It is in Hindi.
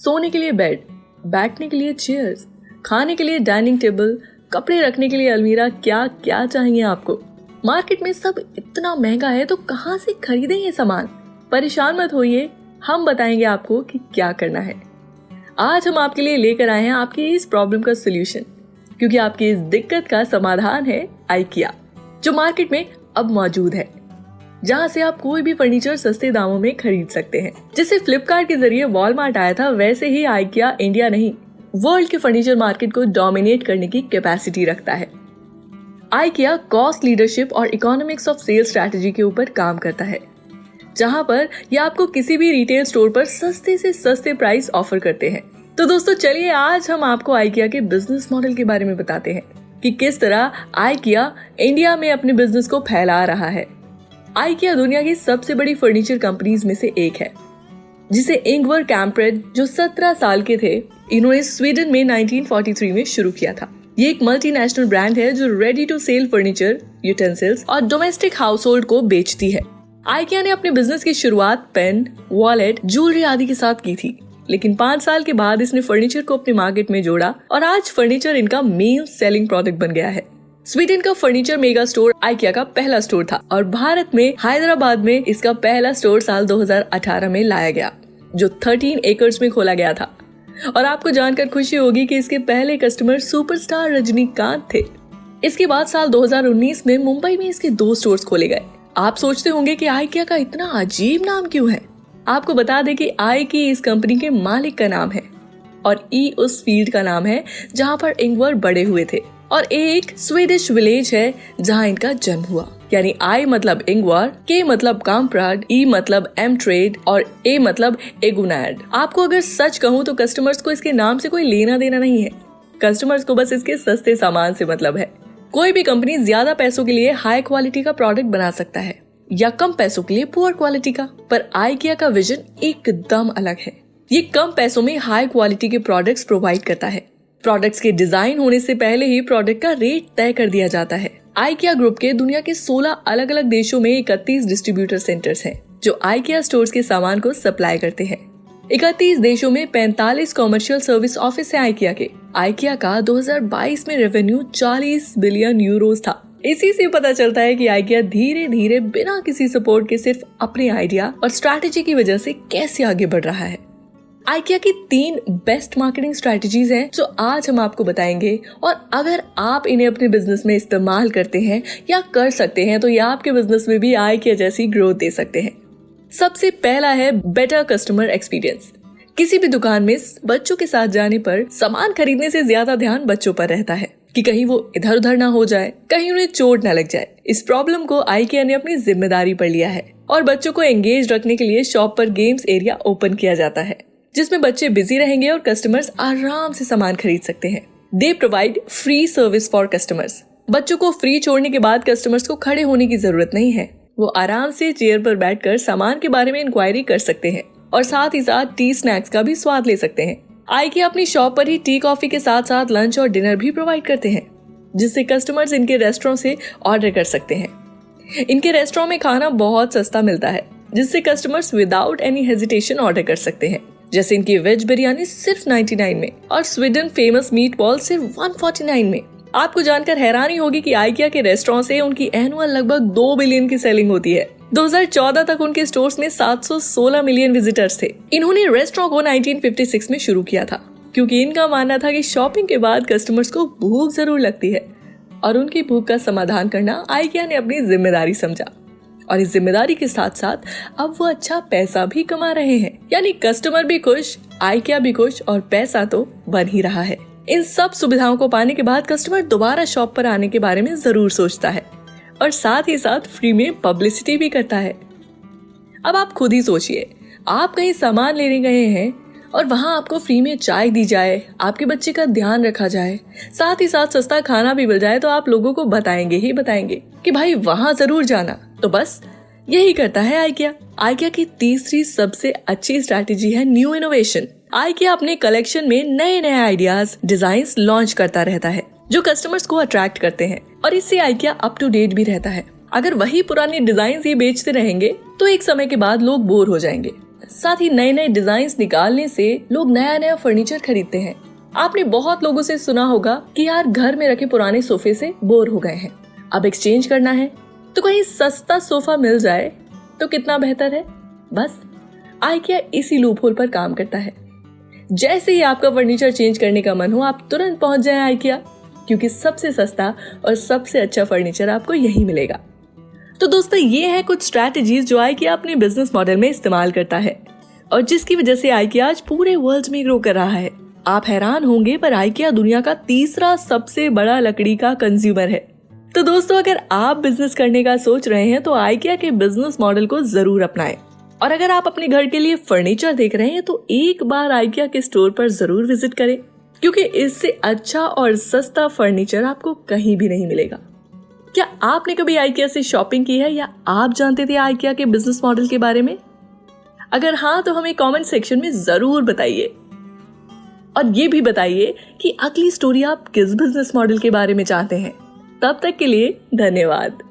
सोने के लिए बेड, बैठने के लिए चेयर्स, खाने के लिए डाइनिंग टेबल, कपड़े रखने के लिए अलमीरा, क्या क्या चाहिए आपको। मार्केट में सब इतना महंगा है तो कहाँ से खरीदें ये सामान। परेशान मत होइए, हम बताएंगे आपको कि क्या करना है। आज हम आपके लिए लेकर आए हैं आपकी इस प्रॉब्लम का सोल्यूशन, क्योंकि आपकी इस दिक्कत का समाधान है आइकिया, जो मार्केट में अब मौजूद है, जहां से आप कोई भी फर्नीचर सस्ते दामों में खरीद सकते हैं। जैसे फ्लिपकार्ट के जरिए वॉलमार्ट आया था, वैसे ही आइकिया इंडिया नहीं, वर्ल्ड के फर्नीचर मार्केट को डोमिनेट करने की कैपेसिटी रखता है। आइकिया कॉस्ट लीडरशिप और इकोनॉमिक्स ऑफ सेल स्ट्रैटेजी के ऊपर काम करता है, जहां पर ये आपको किसी भी रिटेल स्टोर पर सस्ते से सस्ते प्राइस ऑफर करते हैं। तो दोस्तों चलिए आज हम आपको आइकिया के बिजनेस मॉडल के बारे में बताते हैं कि किस तरह आइकिया इंडिया में अपने बिजनेस को फैला रहा है। आइकिया दुनिया की सबसे बड़ी फर्नीचर कंपनीज में से एक है, जिसे इंगवर कैम्प्रेड जो 17 साल के थे, इन्होंने स्वीडन में 1943 में शुरू किया था। ये एक मल्टीनेशनल ब्रांड है जो ready to sell furniture, utensils और डोमेस्टिक हाउस होल्ड को बेचती है। आइकिया ने अपने बिजनेस की शुरुआत पेन, वॉलेट, ज्वेलरी आदि के साथ की थी, लेकिन 5 साल के बाद इसने फर्नीचर को अपने मार्केट में जोड़ा और आज फर्नीचर इनका मेन सेलिंग प्रोडक्ट बन गया है। स्वीडन का फर्नीचर मेगा स्टोर आइकिया का पहला स्टोर था और भारत में हैदराबाद में इसका पहला स्टोर साल 2018 में लाया गया, जो 13 एकर्स में खोला गया था। और आपको जानकर खुशी होगी कि इसके पहले कस्टमर सुपरस्टार रजनीकांत थे। इसके बाद साल 2019 में मुंबई में इसके 2 स्टोर्स खोले गए। आप सोचते होंगे कि आइकिया का इतना अजीब नाम क्यों है। आपको बता दें कि आई की इस कंपनी के मालिक का नाम है और ई उस फील्ड का नाम है जहां पर इंगवर बड़े हुए थे, और एक स्वीडिश विलेज है जहां इनका जन्म हुआ। यानी आई मतलब इंगवर, के मतलब काम्प्राड, ई मतलब एम ट्रेड और ए मतलब एगुनाड। आपको अगर सच कहूँ तो कस्टमर्स को इसके नाम से कोई लेना देना नहीं है। कस्टमर्स को बस इसके सस्ते सामान से मतलब है। कोई भी कंपनी ज्यादा पैसों के लिए हाई क्वालिटी का प्रोडक्ट बना सकता है या कम पैसों के लिए पुअर क्वालिटी का, पर आइकिया का विजन एकदम अलग है। ये कम पैसों में हाई क्वालिटी के प्रोडक्ट्स प्रोवाइड करता है। प्रोडक्ट्स के डिजाइन होने से पहले ही प्रोडक्ट का रेट तय कर दिया जाता है। आइकिया ग्रुप के दुनिया के 16 अलग अलग देशों में 31 डिस्ट्रीब्यूटर सेंटर्स हैं, जो आइकिया स्टोर्स के सामान को सप्लाई करते हैं। 31 देशों में 45 कॉमर्शियल सर्विस ऑफिस है आइकिया के। आइकिया का 2022 में रेवेन्यू 40 बिलियन यूरोस था। इसी से पता चलता है कि आइकिया धीरे धीरे बिना किसी सपोर्ट के सिर्फ अपने आइडिया और स्ट्रैटेजी की वजह से कैसे आगे बढ़ रहा है। आइकिया की 3 बेस्ट मार्केटिंग स्ट्रैटेजीज हैं जो आज हम आपको बताएंगे, और अगर आप इन्हें अपने बिजनेस में इस्तेमाल करते हैं या कर सकते हैं तो ये आपके बिजनेस में भी आइकिया जैसी ग्रोथ दे सकते हैं। सबसे पहला है बेटर कस्टमर एक्सपीरियंस। किसी भी दुकान में बच्चों के साथ जाने पर सामान खरीदने से ज्यादा ध्यान बच्चों पर रहता है कि कहीं वो इधर उधर ना हो जाए, कहीं उन्हें चोट न लग जाए। इस प्रॉब्लम को आइकिया ने अपनी जिम्मेदारी पर लिया है और बच्चों को एंगेज रखने के लिए शॉप पर गेम्स एरिया ओपन किया जाता है, जिसमें बच्चे बिजी रहेंगे और कस्टमर्स आराम से सामान खरीद सकते हैं। They provide free service for customers. बच्चों को फ्री छोड़ने के बाद कस्टमर्स को खड़े होने की जरूरत नहीं है। वो आराम से चेयर पर बैठकर सामान के बारे में इंक्वायरी कर सकते हैं और साथ ही साथ टी स्नैक्स का भी स्वाद ले सकते हैं। आइकिया अपनी शॉप पर ही टी कॉफी के साथ साथ लंच और डिनर भी प्रोवाइड करते हैं, जिससे कस्टमर्स इनके रेस्टोरेंट से ऑर्डर कर सकते हैं। इनके रेस्टोरेंट में खाना बहुत सस्ता मिलता है, जिससे customers without any hesitation order कर सकते हैं। जैसे इनकी वेज बिरयानी सिर्फ 99 में और स्वीडन फेमस मीट बॉल सिर्फ 149 में। आपको जानकर हैरानी होगी कि आइकिया के रेस्टोरेंट से उनकी एनुअल लगभग 2 बिलियन की सेलिंग होती है। 2014 तक उनके स्टोर्स में 716 मिलियन विजिटर्स थे। इन्होंने रेस्टोरेंट को 1956 में शुरू किया था, क्योंकि इनका मानना था कि शॉपिंग के बाद कस्टमर्स को भूख जरूर लगती है और उनकी भूख का समाधान करना आइकिया ने अपनी जिम्मेदारी समझा। और इस जिम्मेदारी के साथ साथ अब वो अच्छा पैसा भी कमा रहे हैं। यानी कस्टमर भी खुश, आइकिया भी खुश और पैसा तो बन ही रहा है। इन सब सुविधाओं को पाने के बाद कस्टमर दोबारा शॉप पर आने के बारे में जरूर सोचता है और साथ ही साथ फ्री में पब्लिसिटी भी करता है। अब आप खुद ही सोचिए, आप कहीं सामान लेने गए हैं और वहाँ आपको फ्री में चाय दी जाए, आपके बच्चे का ध्यान रखा जाए, साथ ही साथ सस्ता खाना भी मिल जाए, तो आप लोगों को बताएंगे ही बताएंगे कि भाई वहाँ जरूर जाना। तो बस यही करता है आइकिया। आइकिया की तीसरी सबसे अच्छी स्ट्रैटेजी है न्यू इनोवेशन। आइकिया अपने कलेक्शन में नए नए आइडियाज, डिजाइन्स लॉन्च करता रहता है, जो कस्टमर्स को अट्रैक्ट करते हैं, और इससे आइकिया अप टू डेट भी रहता है। अगर वही पुरानी डिजाइन ही बेचते रहेंगे तो एक समय के बाद लोग बोर हो जाएंगे। साथ ही नए नए डिजाइन निकालने से लोग नया नया फर्नीचर खरीदते हैं। आपने बहुत लोगों से सुना होगा कि यार घर में रखे पुराने सोफे से बोर हो गए हैं, अब एक्सचेंज करना है, तो कहीं सस्ता सोफा मिल जाए तो कितना बेहतर है। बस आइकिया इसी लूपहोल पर काम करता है। जैसे ही आपका फर्नीचर चेंज करने का मन हो, आप तुरंत पहुंच जाएं आइकिया, क्योंकि सबसे सस्ता और सबसे अच्छा फर्नीचर आपको यही मिलेगा। तो दोस्तों, ये है कुछ स्ट्रैटेजीज जो आइकिया अपने बिजनेस मॉडल में इस्तेमाल करता है और जिसकी वजह से आइकिया आज पूरे वर्ल्ड में ग्रो कर रहा है। आप हैरान होंगे, पर आइकिया दुनिया का तीसरा सबसे बड़ा लकड़ी का कंज्यूमर है। तो दोस्तों, अगर आप बिजनेस करने का सोच रहे हैं तो आइकिया के बिजनेस मॉडल को जरूर अपनाएं। और अगर आप अपने घर के लिए फर्नीचर देख रहे हैं तो एक बार आइकिया के स्टोर पर जरूर विजिट करें, क्योंकि इससे अच्छा और सस्ता फर्नीचर आपको कहीं भी नहीं मिलेगा। क्या आपने कभी आइकिया से शॉपिंग की है या आप जानते थे आइकिया के बिजनेस मॉडल के बारे में? अगर हाँ, तो हमें कमेंट सेक्शन में जरूर बताइए और ये भी बताइए कि अगली स्टोरी आप किस बिजनेस मॉडल के बारे में चाहते हैं। तब तक के लिए धन्यवाद।